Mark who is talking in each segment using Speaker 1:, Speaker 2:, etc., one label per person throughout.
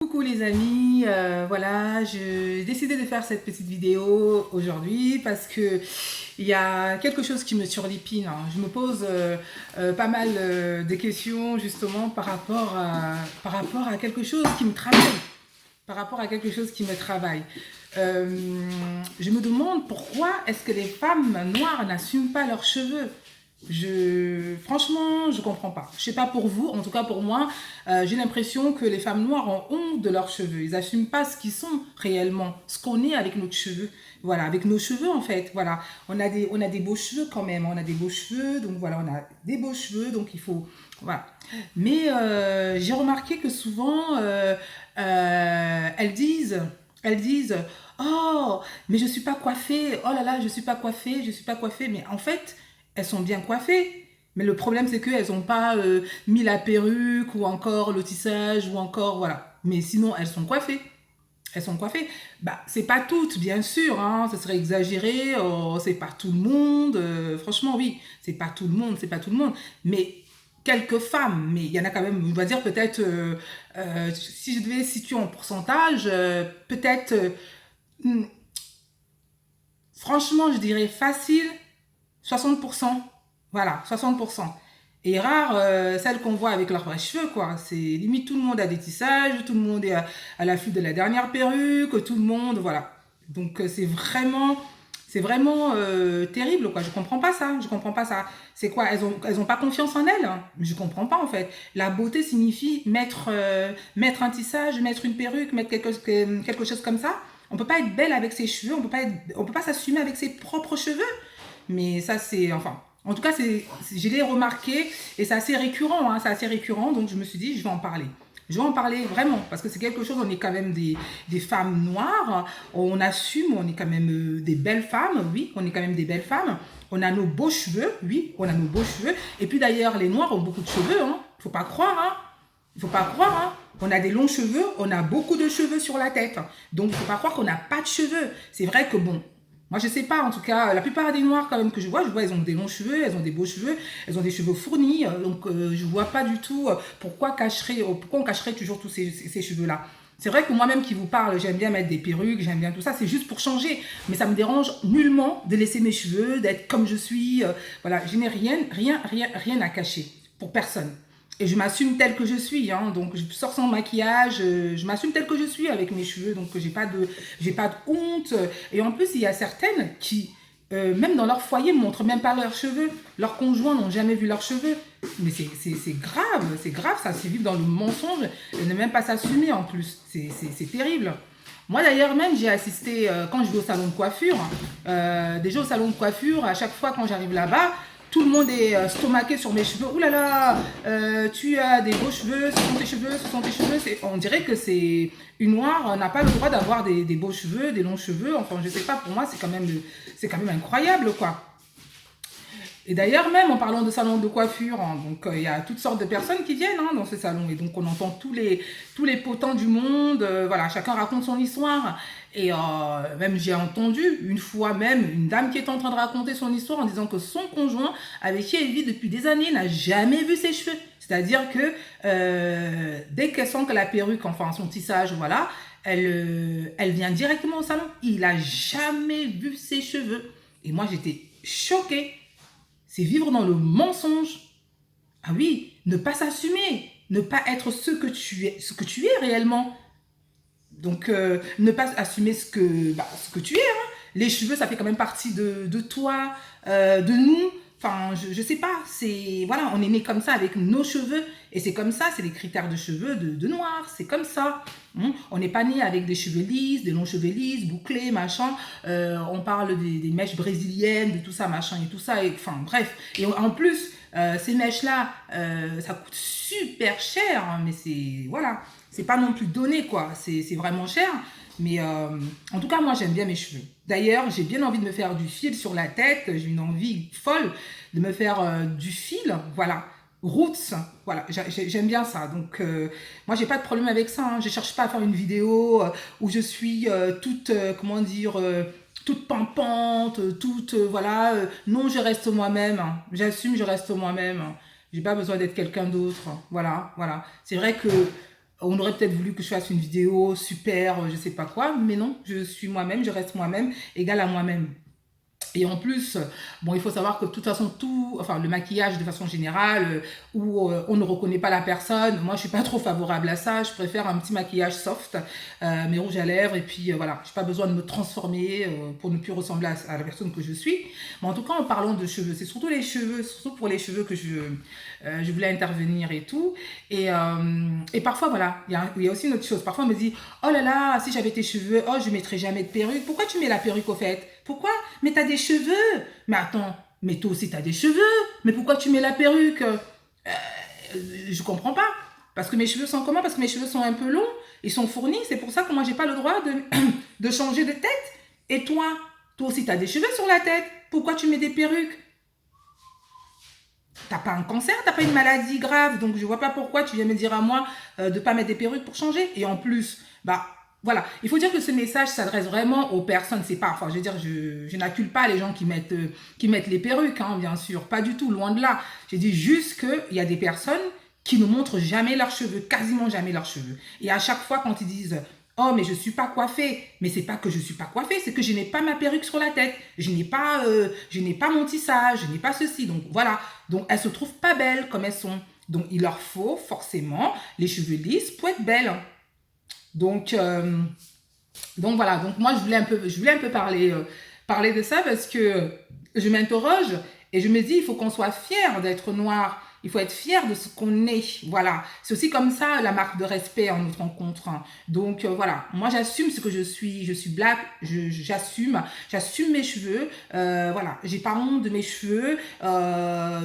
Speaker 1: Coucou les amis, voilà, j'ai décidé de faire cette petite vidéo aujourd'hui parce que il y a quelque chose qui me surlipine, hein. Je me pose pas mal de questions justement par rapport à quelque chose qui me travaille, par rapport à quelque chose qui me travaille. Je me demande pourquoi est-ce que les femmes noires n'assument pas leurs cheveux. Franchement, je comprends pas. Je sais pas pour vous, en tout cas pour moi, j'ai l'impression que les femmes noires ont honte de leurs cheveux. Ils n'assument pas ce qu'ils sont réellement, ce qu'on est avec nos cheveux. Voilà, avec nos cheveux en fait. Voilà, on a des beaux cheveux quand même. On a des beaux cheveux, donc voilà, on a des beaux cheveux, donc il faut, voilà. Mais j'ai remarqué que souvent, elles disent, oh, mais je suis pas coiffée. Oh là là, je suis pas coiffée, je suis pas coiffée. Mais en fait elles sont bien coiffées. Mais le problème, c'est qu'elles n'ont pas mis la perruque ou encore le tissage ou encore, voilà. Mais sinon, elles sont coiffées. Elles sont coiffées. Bah, c'est pas toutes, bien sûr, hein, ce serait exagéré, oh, c'est pas tout le monde. Franchement, oui, c'est pas tout le monde, c'est pas tout le monde. Mais quelques femmes, mais il y en a quand même, on va dire peut-être, si je devais situer en pourcentage, peut-être, hmm, franchement, je dirais facile, 60%. Voilà, 60%. Et rare, celles qu'on voit avec leurs vrais cheveux, quoi. C'est limite tout le monde a des tissages, tout le monde est à l'affût de la dernière perruque, tout le monde, voilà. Donc c'est vraiment terrible, quoi. Je comprends pas ça, je comprends pas ça. C'est quoi, elles ont pas confiance en elles, hein. Je comprends pas, en fait. La beauté signifie mettre un tissage, mettre une perruque, mettre quelque chose comme ça. On peut pas être belle avec ses cheveux, on peut pas s'assumer avec ses propres cheveux. Mais ça, c'est. Enfin. En tout cas, je l'ai remarqué et c'est assez récurrent, hein, c'est assez récurrent. Donc, je me suis dit, je vais en parler. Je vais en parler vraiment parce que c'est quelque chose, on est quand même des femmes noires, on assume, on est quand même des belles femmes, oui, on est quand même des belles femmes. On a nos beaux cheveux, oui, on a nos beaux cheveux. Et puis d'ailleurs, les noirs ont beaucoup de cheveux, hein. Faut pas croire, hein. Il faut pas croire, hein. On a des longs cheveux, on a beaucoup de cheveux sur la tête. Donc, il faut pas croire qu'on n'a pas de cheveux. C'est vrai que bon, moi, je sais pas, en tout cas, la plupart des noirs quand même que je vois, elles ont des longs cheveux, elles ont des beaux cheveux, elles ont des cheveux fournis, donc je vois pas du tout pourquoi on cacherait toujours tous ces cheveux-là. C'est vrai que moi-même qui vous parle, j'aime bien mettre des perruques, j'aime bien tout ça, c'est juste pour changer, mais ça me dérange nullement de laisser mes cheveux, d'être comme je suis, voilà, je n'ai rien à cacher pour personne. Et je m'assume telle que je suis, hein. Donc je sors sans maquillage, je m'assume telle que je suis avec mes cheveux, donc j'ai pas de honte. Et en plus, il y a certaines qui, même dans leur foyer, ne montrent même pas leurs cheveux. Leurs conjoints n'ont jamais vu leurs cheveux. Mais c'est grave, ça, c'est vivre dans le mensonge et ne même pas s'assumer en plus. C'est terrible. Moi d'ailleurs même j'ai assisté quand je vais au salon de coiffure, déjà au salon de coiffure, à chaque fois quand j'arrive là-bas, tout le monde est stomaqué sur mes cheveux. Ouh là là, tu as des beaux cheveux, ce sont tes cheveux, ce sont tes cheveux. On dirait que c'est une noire n'a pas le droit d'avoir des beaux cheveux, des longs cheveux. Enfin, je sais pas, pour moi, c'est quand même incroyable, quoi. Et d'ailleurs, même en parlant de salon de coiffure, hein, donc il y a toutes sortes de personnes qui viennent hein, dans ce salon. Et donc, on entend tous les potents du monde. Voilà, chacun raconte son histoire. Et même j'ai entendu une fois même une dame qui est en train de raconter son histoire en disant que son conjoint, avec qui elle vit depuis des années, n'a jamais vu ses cheveux. C'est-à-dire que dès qu'elle sent que la perruque, enfin son tissage, voilà, elle vient directement au salon. Il a jamais vu ses cheveux. Et moi, j'étais choquée. C'est vivre dans le mensonge. Ah oui, ne pas s'assumer, ne pas être ce que tu es réellement. Donc, ne pas assumer ce que tu es. Hein. Les cheveux, ça fait quand même partie de toi, de nous. Enfin, je sais pas. C'est voilà, on est né comme ça avec nos cheveux et c'est comme ça. C'est les critères de cheveux de noir. C'est comme ça. On n'est pas né avec des cheveux lisses, des longs cheveux lisses, bouclés, machin. On parle des mèches brésiliennes, de tout ça, machin et tout ça. Et enfin, bref. Et en plus, ces mèches-là, ça coûte super cher. Hein, mais c'est voilà, c'est pas non plus donné quoi. C'est vraiment cher. Mais en tout cas, moi, j'aime bien mes cheveux. D'ailleurs, j'ai bien envie de me faire du fil sur la tête. J'ai une envie folle de me faire du fil. Voilà. Roots, voilà, j'aime bien ça. Donc, moi, j'ai pas de problème avec ça. Hein. Je cherche pas à faire une vidéo où je suis toute, comment dire, toute pimpante, toute, voilà. Non, je reste moi-même. Hein. J'assume, je reste moi-même. J'ai pas besoin d'être quelqu'un d'autre. Voilà, voilà. C'est vrai que On aurait peut-être voulu que je fasse une vidéo super, je sais pas quoi, mais non, je suis moi-même, je reste moi-même, égale à moi-même. Et en plus, bon, il faut savoir que de toute façon, enfin, le maquillage de façon générale, où on ne reconnaît pas la personne, moi, je suis pas trop favorable à ça. Je préfère un petit maquillage soft, mes rouges à lèvres, et puis voilà, j'ai pas besoin de me transformer pour ne plus ressembler à la personne que je suis. Mais en tout cas, en parlant de cheveux, c'est surtout les cheveux, surtout pour les cheveux que je voulais intervenir et tout. Et parfois, voilà, il y a aussi une autre chose. Parfois, on me dit, oh là là, si j'avais tes cheveux, oh, je mettrais jamais de perruque. Pourquoi tu mets la perruque au fait? Pourquoi? Mais t'as des cheveux. Mais attends, mais toi aussi t'as des cheveux. Mais pourquoi tu mets la perruque? Je comprends pas. Parce que mes cheveux sont comment? Parce que mes cheveux sont un peu longs, ils sont fournis. C'est pour ça que moi j'ai pas le droit de changer de tête. Et toi aussi t'as des cheveux sur la tête. Pourquoi tu mets des perruques? T'as pas un cancer, t'as pas une maladie grave, donc je vois pas pourquoi tu viens me dire à moi de pas mettre des perruques pour changer. Et en plus, bah voilà, il faut dire que ce message s'adresse vraiment aux personnes. C'est pas, enfin, je veux dire, je n'accule pas les gens qui mettent les perruques, hein, bien sûr, pas du tout, loin de là. J'ai dit juste qu'il y a des personnes qui ne montrent jamais leurs cheveux, quasiment jamais leurs cheveux. Et à chaque fois, quand ils disent oh, mais je suis pas coiffée. Mais c'est pas que je suis pas coiffée, c'est que je n'ai pas ma perruque sur la tête. Je n'ai pas mon tissage, je n'ai pas ceci. Donc voilà. Donc elles se trouvent pas belles comme elles sont. Donc il leur faut forcément les cheveux lisses pour être belles. Donc, donc voilà. Donc moi je voulais un peu parler de ça parce que je m'interroge et je me dis il faut qu'on soit fier d'être noir. Il faut être fier de ce qu'on est. Voilà. C'est aussi comme ça la marque de respect en notre rencontre. Donc voilà. Moi j'assume ce que je suis. Je suis black. J'assume mes cheveux. Voilà. J'ai pas honte de mes cheveux.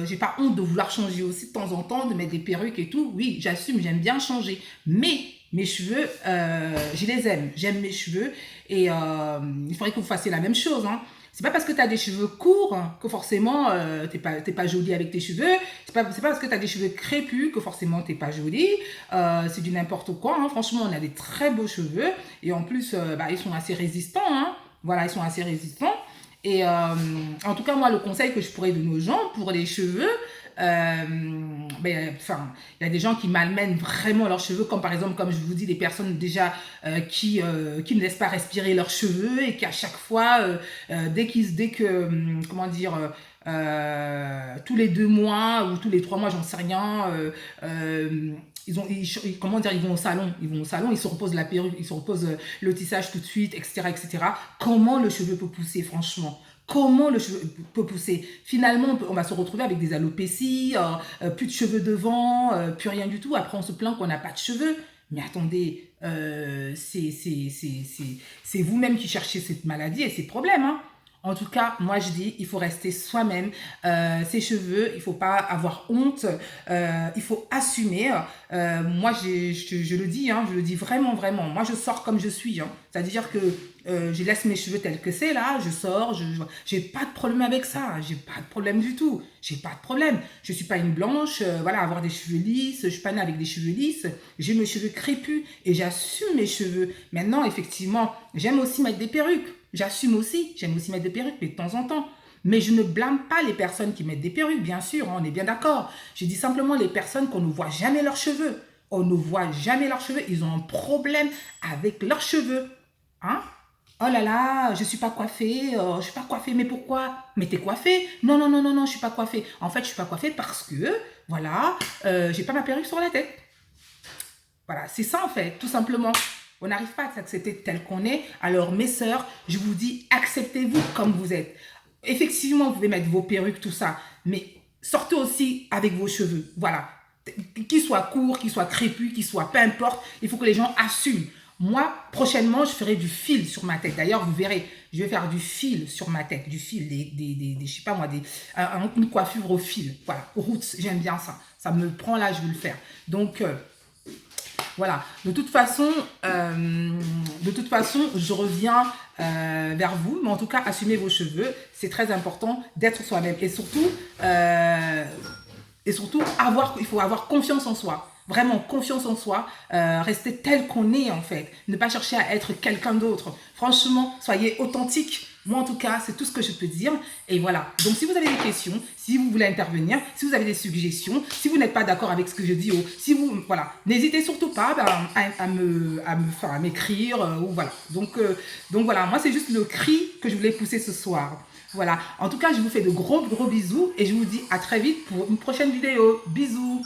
Speaker 1: J'ai pas honte de vouloir changer aussi de temps en temps, de mettre des perruques et tout. Oui, j'assume. J'aime bien changer. Mais mes cheveux, je les aime. J'aime mes cheveux. Et il faudrait que vous fassiez la même chose. Hein. C'est pas parce que tu as des cheveux courts que forcément t'es pas jolie avec tes cheveux. C'est pas parce que tu as des cheveux crépus que forcément t'es pas jolie. C'est du n'importe quoi. Hein. Franchement, on a des très beaux cheveux. Et en plus, ils sont assez résistants. Hein. Voilà, ils sont assez résistants. Et en tout cas, moi, le conseil que je pourrais donner aux gens pour les cheveux, il y a des gens qui malmènent vraiment leurs cheveux, comme par exemple, comme je vous dis, des personnes déjà qui ne laissent pas respirer leurs cheveux et qui à chaque fois, comment dire, tous les 2 mois ou tous les 3 mois, j'en sais rien, comment dire, ils vont au salon, ils se reposent la perruque, ils se reposent le tissage tout de suite, etc., etc. Comment le cheveu peut pousser, franchement? Comment le cheveu peut pousser? Finalement, on va se retrouver avec des alopécies, plus de cheveux devant, plus rien du tout. Après, on se plaint qu'on n'a pas de cheveux. Mais attendez, c'est vous-même qui cherchez cette maladie et ces problèmes. Hein. En tout cas, moi je dis, il faut rester soi-même. Ses cheveux, il ne faut pas avoir honte. Il faut assumer. Moi, je le dis, hein, je le dis vraiment, vraiment. Moi, je sors comme je suis. Hein. C'est-à-dire que je laisse mes cheveux tels que c'est là. Je sors. J'ai pas de problème avec ça. J'ai pas de problème du tout. J'ai pas de problème. Je suis pas une blanche. Voilà, avoir des cheveux lisses. Je suis pas née avec des cheveux lisses. J'ai mes cheveux crépus et j'assume mes cheveux. Maintenant, effectivement, j'aime aussi mettre des perruques. J'assume aussi, j'aime aussi mettre des perruques, mais de temps en temps. Mais je ne blâme pas les personnes qui mettent des perruques, bien sûr, hein, on est bien d'accord. Je dis simplement les personnes qu'on ne voit jamais leurs cheveux. On ne voit jamais leurs cheveux, ils ont un problème avec leurs cheveux. Hein? Oh là là, je ne suis pas coiffée, mais pourquoi? Mais t'es coiffée? Non, non, non, non, non, je ne suis pas coiffée. En fait, je ne suis pas coiffée parce que, voilà, j'ai pas ma perruque sur la tête. Voilà, c'est ça en fait, tout simplement. On n'arrive pas à s'accepter tel qu'on est. Alors, mes sœurs, je vous dis, acceptez-vous comme vous êtes. Effectivement, vous pouvez mettre vos perruques, tout ça. Mais sortez aussi avec vos cheveux. Voilà. Qu'ils soient courts, qu'ils soient crépus, qu'ils soient peu importe. Il faut que les gens assument. Moi, prochainement, je ferai du fil sur ma tête. D'ailleurs, vous verrez, je vais faire du fil sur ma tête. Du fil, je sais pas moi, une coiffure au fil. Voilà, roots, j'aime bien ça. Ça me prend là, je vais le faire. Donc... voilà, de toute façon, je reviens vers vous, mais en tout cas, assumez vos cheveux, c'est très important d'être soi-même et surtout, il faut avoir confiance en soi, vraiment confiance en soi, rester tel qu'on est en fait, ne pas chercher à être quelqu'un d'autre. Franchement, soyez authentique. Moi, en tout cas, c'est tout ce que je peux dire. Et voilà. Donc, si vous avez des questions, si vous voulez intervenir, si vous avez des suggestions, si vous n'êtes pas d'accord avec ce que je dis, ou si vous, voilà, n'hésitez surtout pas à m'écrire, ou voilà. Donc voilà, moi, c'est juste le cri que je voulais pousser ce soir. Voilà. En tout cas, je vous fais de gros bisous et je vous dis à très vite pour une prochaine vidéo. Bisous.